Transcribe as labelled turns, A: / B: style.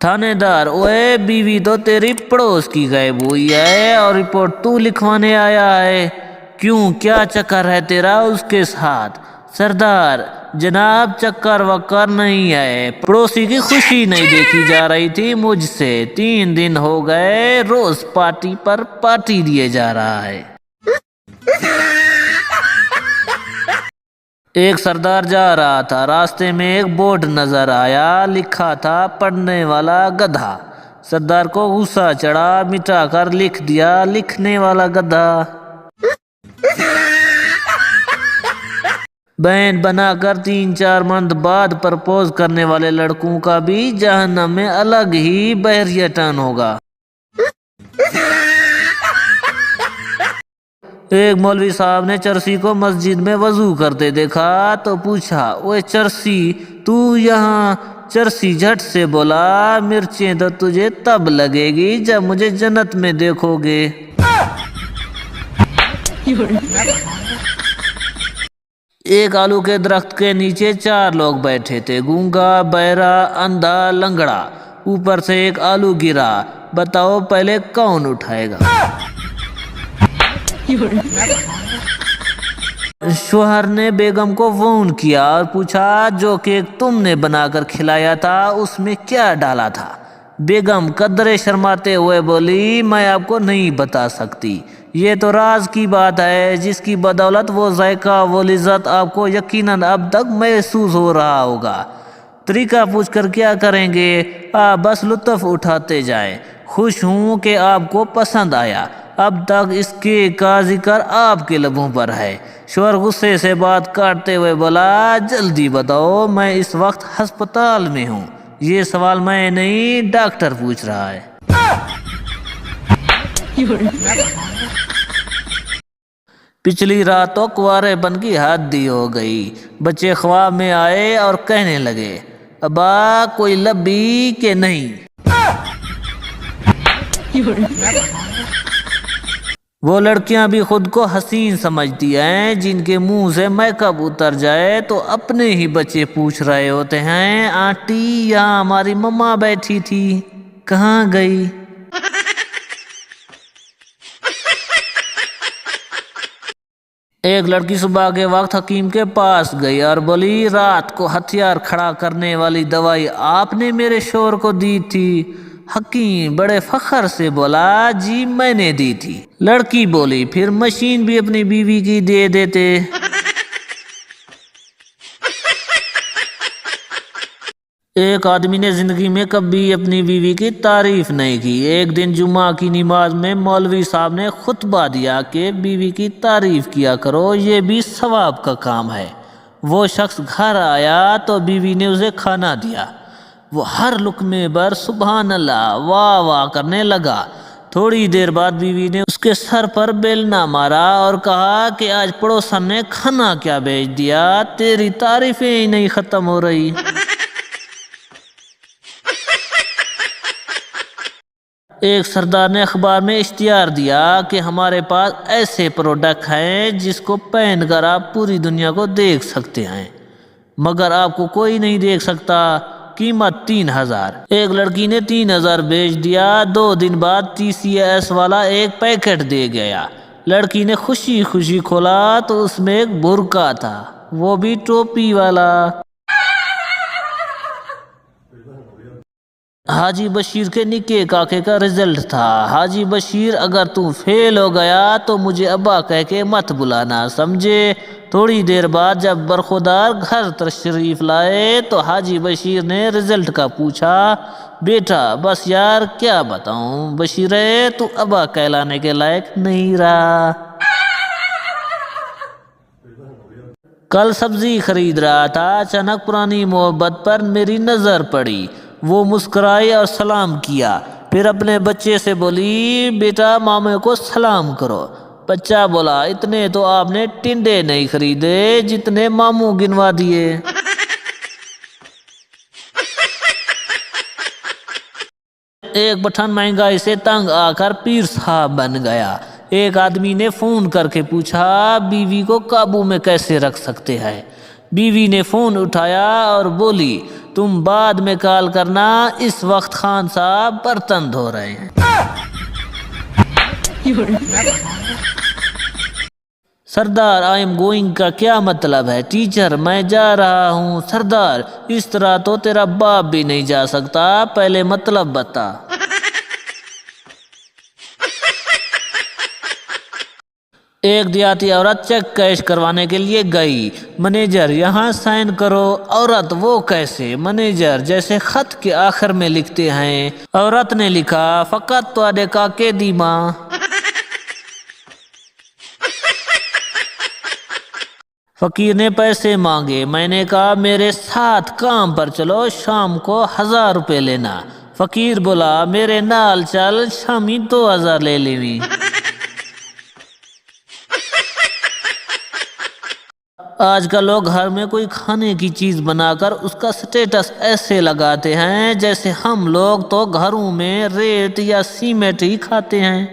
A: थाने दार, ओए बीवी तो तेरी पड़ोस की गायब हुई है और रिपोर्ट तू लिखवाने आया है। क्यों, क्या चक्कर है तेरा उसके साथ? सरदार, जनाब चक्कर वक्कर नहीं है, पड़ोसी की खुशी नहीं देखी जा रही थी मुझसे। 3 दिन हो गए रोज पार्टी पर पार्टी दिए जा रहा है। एक सरदार जा रहा था, रास्ते में एक बोर्ड नजर आया, लिखा था पढ़ने वाला गधा। सरदार को गुस्सा चढ़ा, मिटाकर लिख दिया लिखने वाला गधा। बैंड बनाकर 3-4 मंथ बाद प्रपोज करने वाले लड़कों का भी जहन्नम में अलग ही बहरिया टर्न होगा। एक मौलवी साहब ने चरसी को मस्जिद में वजू करते देखा तो पूछा, ओए चरसी तू यहाँ? चरसी झट से बोला, मिर्चें तो तुझे तब लगेगी जब मुझे जन्नत में देखोगे। एक आलू के दरख्त के नीचे 4 लोग बैठे थे, गूंगा, बहरा, अंधा, लंगड़ा। ऊपर से एक आलू गिरा, बताओ पहले कौन उठाएगा? शोहर ने बेगम को फोन किया और पूछा, जो केक तुमने बनाकर खिलाया था उसमें क्या डाला था? बेगम कदरे शर्माते हुए बोली, मैं आपको नहीं बता सकती, ये तो राज की बात है जिसकी बदौलत वो जायका वो लिज्जत आपको यकीनन अब तक महसूस हो रहा होगा। तरीका पूछ कर क्या करेंगे, आप बस लुत्फ उठाते जाएं। खुश हूँ कि आपको पसंद आया, अब तक इसके का जिक्र आपके लबों पर है। शोहर गुस्से से बात काटते हुए बोला, जल्दी बताओ, मैं इस वक्त अस्पताल में हूँ। ये सवाल मैं नहीं, डॉक्टर पूछ रहा है। पिछली रात तो कुंवारेपन की हद हो गई। बच्चे ख्वाब में आए और कहने लगे, अब्बा कोई लब्बी के नहीं। वो लड़कियां भी खुद को हसीन समझती हैं, जिनके मुंह से मेकअप उतर जाए तो अपने ही बच्चे पूछ रहे होते हैं, आंटी यहाँ हमारी मम्मा बैठी थी, कहाँ गई? एक लड़की सुबह के वक्त हकीम के पास गई और बोली, रात को हथियार खड़ा करने वाली दवाई आपने मेरे शोहर को दी थी? हकीम बड़े फख्र से बोला, जी मैंने दी थी। लड़की बोली, फिर मशीन भी अपनी बीवी की दे देते। एक आदमी ने जिंदगी में कभी अपनी बीवी की तारीफ नहीं की। एक दिन जुम्मा की नमाज में मौलवी साहब ने खुतबा दिया कि बीवी की तारीफ किया करो, ये भी सवाब का काम है। वो शख्स घर आया तो बीवी ने उसे खाना दिया। वो हर लुक़मे पर सुबहान अल्लाह वाह वाह करने लगा। थोड़ी देर बाद बीवी ने उसके सर पर बेलना मारा और कहा कि आज पड़ोसन ने खाना क्या भेज दिया, तेरी तारीफें ही नहीं खत्म हो रही। एक सरदार ने अखबार में इश्तिहार दिया कि हमारे पास ऐसे प्रोडक्ट हैं जिसको पहनकर आप पूरी दुनिया को देख सकते हैं, मगर आपको कोई नहीं देख सकता। कीमत 3000। एक लड़की ने 3000 बेच दिया। 2 दिन बाद TCS वाला एक पैकेट दे गया। लड़की ने खुशी खुशी खोला तो उसमें एक बुर्का था, वो भी टोपी वाला। हाजी बशीर के निके काके का रिजल्ट था। हाजी बशीर, अगर तू फेल हो गया तो मुझे अब्बा कह के मत बुलाना, समझे? थोड़ी देर बाद जब बरखुदार घर तशरीफ लाए तो हाजी बशीर ने रिजल्ट का पूछा, बेटा बस यार क्या बताऊं, बशीरे तू अब्बा कहलाने के लायक नहीं रहा। कल सब्जी खरीद रहा था, अचानक पुरानी मोहब्बत पर मेरी नजर पड़ी। वो मुस्कुराई और सलाम किया, फिर अपने बच्चे से बोली, बेटा मामे को सलाम करो। बच्चा बोला, इतने तो आपने टिंडे नहीं खरीदे जितने मामू गिनवा दिए। एक पठान महंगाई से तंग आकर पीर साहब बन गया। एक आदमी ने फोन करके पूछा, बीवी को काबू में कैसे रख सकते हैं? बीवी ने फोन उठाया और बोली, تم بعد میں کال کرنا، اس وقت خان صاحب برتن دھو رہے ہیں۔ سردار آئی ایم گوئنگ کا کیا مطلب ہے؟ ٹیچر میں جا رہا ہوں۔ سردار اس طرح تو تیرا باپ بھی نہیں جا سکتا، پہلے مطلب بتا۔ ایک دیہاتی عورت چیک کیش کروانے کے لیے گئی۔ منیجر یہاں سائن کرو۔ عورت وہ کیسے؟ منیجر جیسے خط کے آخر میں لکھتے ہیں۔ عورت نے لکھا فقط تواڈے کاکے دی ماں۔ فقیر نے پیسے مانگے، میں نے کہا میرے ساتھ کام پر چلو، شام کو 1000 روپے لینا۔ فقیر بولا میرے نال چل، شامی 2000 لے لیویں۔ آج کل لوگ گھر میں کوئی کھانے کی چیز بنا کر اس کا سٹیٹس ایسے لگاتے ہیں جیسے ہم لوگ تو گھروں میں ریت یا سیمنٹ ہی کھاتے ہیں۔